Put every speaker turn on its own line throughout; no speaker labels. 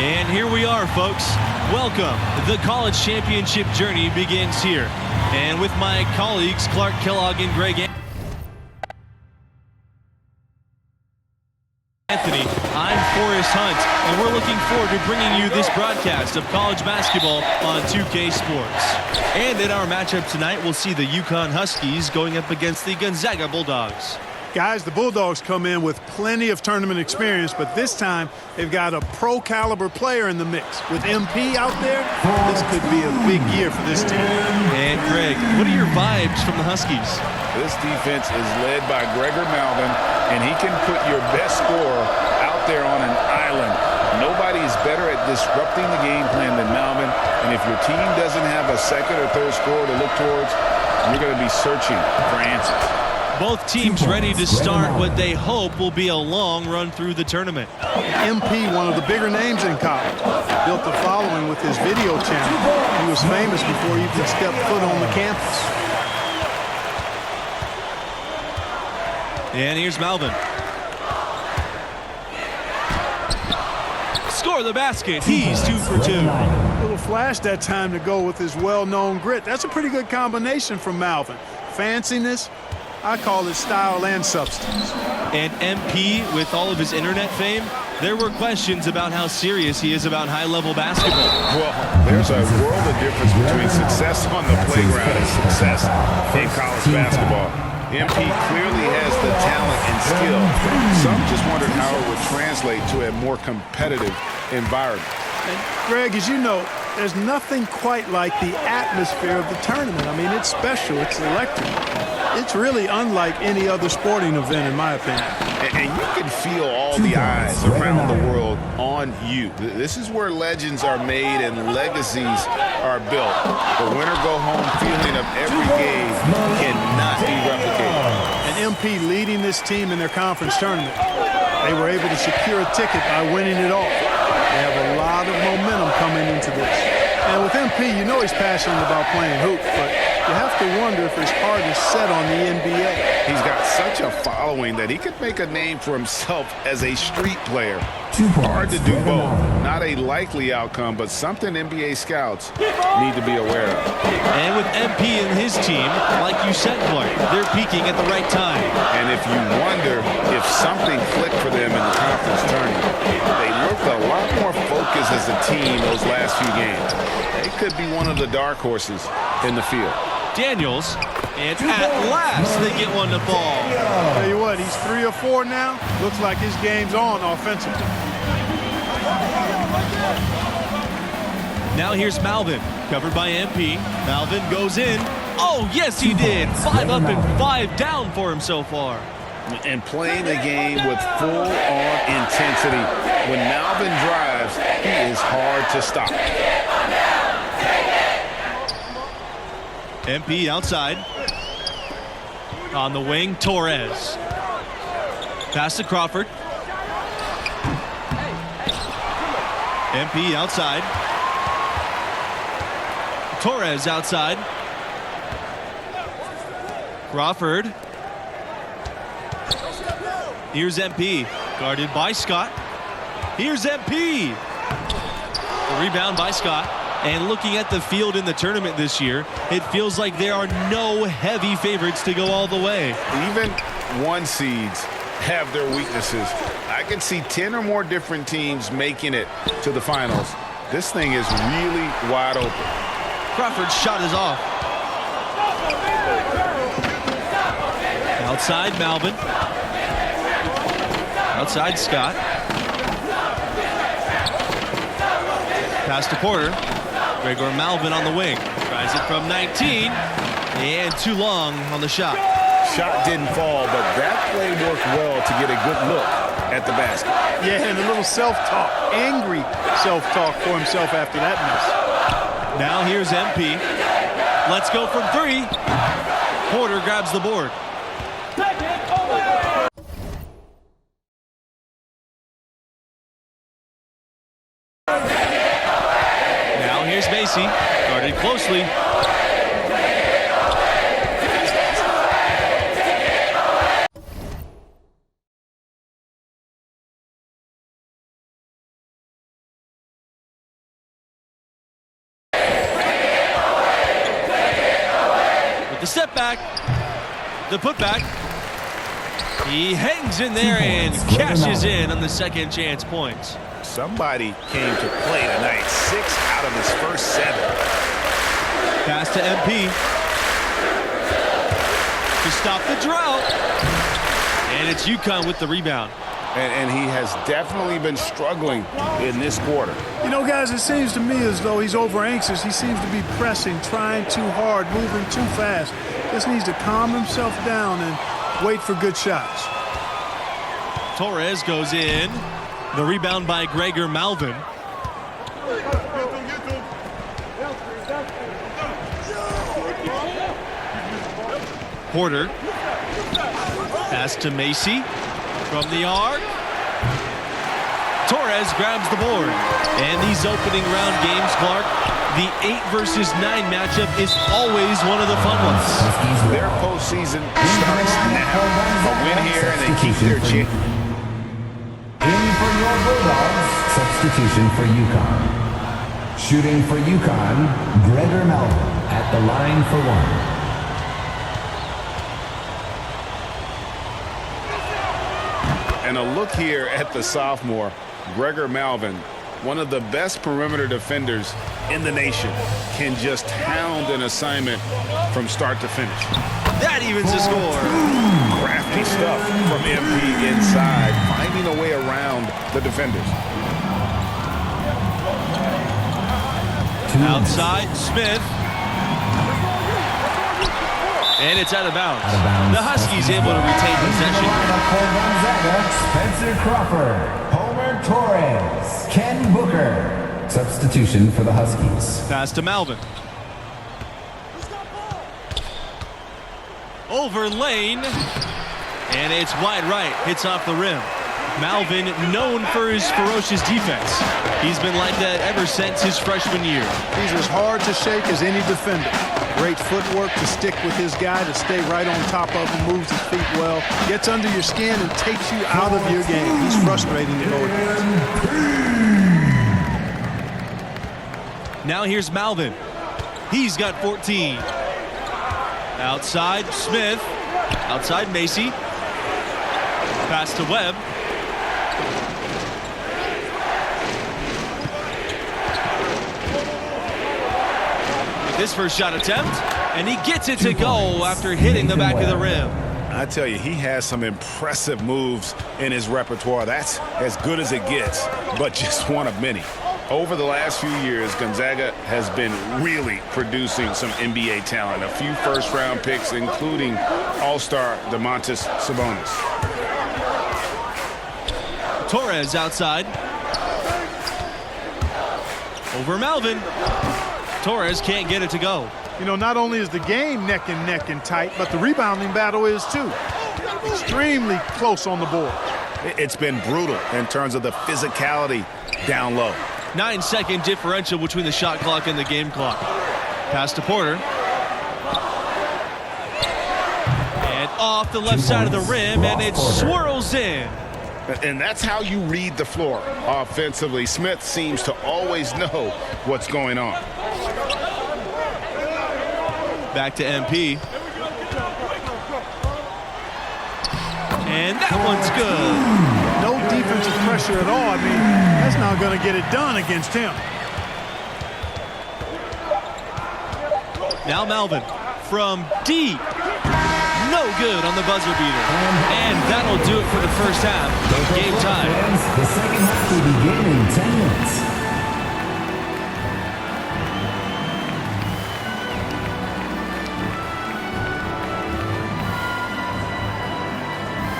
And here we are, folks. Welcome. The college championship journey begins here. And with my colleagues, Clark Kellogg and Greg Anthony, I'm Forrest Hunt, and we're looking forward to bringing you this broadcast of college basketball on 2K Sports. And in our matchup tonight, we'll see the UConn Huskies going up against the Gonzaga Bulldogs.
Guys, the Bulldogs come in with plenty of tournament experience, but this time they've got a pro-caliber player in the mix. With MP out there, this could be a big year for this team.
And Greg, what are your vibes from the Huskies?
This defense is led by Gregor Malvin, and he can put your best scorer out there on an island. Nobody is better at disrupting the game plan than Malvin, and if your team doesn't have a second or third scorer to look towards, you're going to be searching for answers.
Both teams ready to start what they hope will be a long run through the tournament.
MP, one of the bigger names in college, built a following with his video channel. He was famous before he even stepped foot on the campus.
And here's Malvin. Score the basket. He's 2 for 2.
Little flash that time to go with his well-known grit. That's a pretty good combination from Malvin. Fanciness, I call it style and substance.
And MP, with all of his internet fame, there were questions about how serious he is about high-level basketball.
Well, there's a world of difference between success on the playground and success in college basketball. MP clearly has the talent and skill. Some just wondered how it would translate to a more competitive environment.
And Greg, as you know, there's nothing quite like the atmosphere of the tournament. I mean, it's special. It's electric. It's really unlike any other sporting event, in my opinion.
And you can feel all the eyes around the world on you. This is where legends are made and legacies are built. The winner-go-home feeling of every game cannot be replicated.
And MP leading this team in their conference tournament. They were able to secure a ticket by winning it all. They have a lot of momentum coming into this. And with MP, you know he's passionate about playing hoop, but you have to wonder if his heart is set on the NBA.
He's got such a following that he could make a name for himself as a street player. Hard to do both. Not a likely outcome, but something NBA scouts need to be aware of.
And with MP and his team, like you said, Clark, they're peaking at the right time.
And if you wonder if something clicked for them in the conference tournament, they looked a lot more focused as a team those last few games. They could be one of the dark horses in the field.
Daniels, and at last they get one to fall.
Tell you what, he's 3 or 4 now. Looks like his game's on offensively.
Now here's Malvin, covered by MP. Malvin goes in. Oh, yes, he did. 5 up and 5 down for him so far.
And playing the game with full-on intensity. When Malvin drives, he is hard to stop.
MP outside. On the wing, Torres. Pass to Crawford. MP outside. Torres outside. Crawford. Here's MP. Guarded by Scott. Here's MP. The rebound by Scott. And looking at the field in the tournament this year, it feels like there are no heavy favorites to go all the way.
Even 1 seeds have their weaknesses. I can see 10 or more different teams making it to the finals. This thing is really wide open.
Crawford's shot is off. Outside Malvin. Outside Scott. Pass to Porter. Gregor Malvin on the wing. Tries it from 19. And too long on the shot.
Shot didn't fall, but that play worked well to get a good look at the basket.
Yeah, and a little self-talk, angry self-talk for himself after that miss.
Now here's MP. Let's go from 3. Porter grabs the board. Now here's Macy, guarded closely. step back. The putback. He hangs in there and cashes in on the second chance points.
Somebody came to play tonight. 6 out of his first 7.
Pass to MP. To stop the drought. And it's UConn with the rebound.
And he has definitely been struggling in this quarter.
You know, guys, it seems to me as though he's over anxious. He seems to be pressing, trying too hard, moving too fast. Just needs to calm himself down and wait for good shots.
Torres goes in. The rebound by Gregor Malvin. Porter. Pass to Macy. From the arc. Torres grabs the board. And these opening round games, Clark, the 8 versus 9 matchup is always one of the fun ones.
Their postseason starts now. A win here and they keep their chin.
In for your Bulldogs, substitution for UConn. Shooting for UConn, Gregor Malvin at the line for 1.
And a look here at the sophomore, Gregor Malvin, one of the best perimeter defenders in the nation, can just hound an assignment from start to finish.
That evens the score.
Crafty stuff from MP inside, finding a way around the defenders.
Outside, Smith. And it's out of bounds. The Huskies able to retain possession.
Spencer Crawford, Homer Torres, Ken Booker. Substitution for the Huskies.
Pass to Malvin. Over lane. And it's wide right. Hits off the rim. Malvin, known for his ferocious defense. He's been like that ever since his freshman year.
He's as hard to shake as any defender. Great footwork to stick with his guy, to stay right on top of him, moves his feet well, gets under your skin and takes you out of your game. He's frustrating to go against.
Now here's Malvin. He's got 14. Outside, Smith. Outside, Macy. Pass to Webb. This first shot attempt, and he gets it to go after hitting the back of the rim.
I tell you, he has some impressive moves in his repertoire. That's as good as it gets, but just one of many. Over the last few years, Gonzaga has been really producing some NBA talent. A few first-round picks, including All-Star Domantas Sabonis.
Torres outside. Over Malvin. Torres can't get it to go.
You know, not only is the game neck and tight, but the rebounding battle is too. Extremely close on the board.
It's been brutal in terms of the physicality down low.
9-second differential between the shot clock and the game clock. Pass to Porter. And off the left side of the rim, and it swirls in.
And that's how you read the floor offensively. Smith seems to always know what's going on.
Back to MP. And that one's good.
No defensive pressure at all. I mean, that's not going to get it done against him.
Now Malvin from deep. No good on the buzzer beater. And that'll do it for the first half. Game time.
The second half will begin in 10 minutes.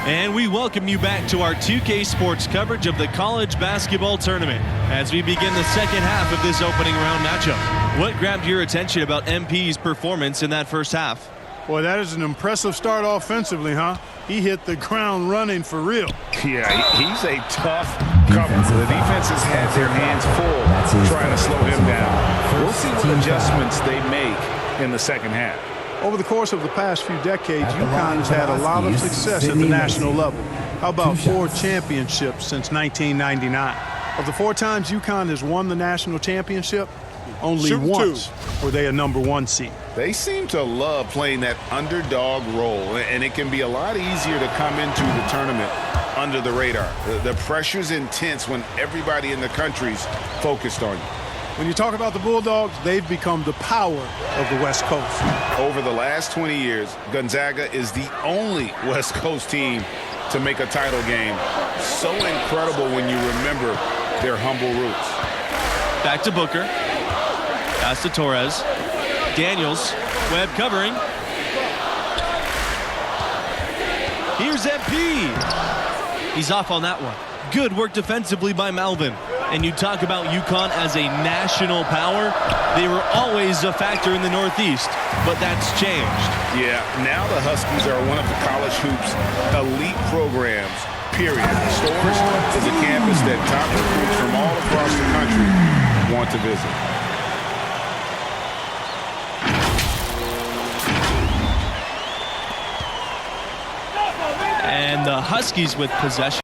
And we welcome you back to our 2K Sports coverage of the college basketball tournament as we begin the second half of this opening round matchup. What grabbed your attention about MP's performance in that first half?
Boy, that is an impressive start offensively, huh? He hit the ground running for real.
Yeah, he's a tough cover. The defense has had their hands full trying to slow him down. We'll see what adjustments they make in the second half.
Over the course of the past few decades, UConn has had a lot of success at the national level. How about 4 championships since 1999? Of the 4 times UConn has won the national championship, Only
Shoot
once were they a #1 seed.
They seem to love playing that underdog role, and it can be a lot easier to come into the tournament under the radar. The pressure's intense when everybody in the country's focused on you.
When you talk about the Bulldogs, they've become the power of the West Coast.
Over the last 20 years, Gonzaga is the only West Coast team to make a title game. So incredible when you remember their humble roots.
Back to Booker. Pass to Torres. Daniels. Webb covering. Here's MP. He's off on that one. Good work defensively by Malvin. And you talk about UConn as a national power. They were always a factor in the Northeast, but that's changed.
Yeah, now the Huskies are one of the college hoops elite programs, period. Storrs is a campus that top recruits from all across the country want to visit.
And the Huskies with possession.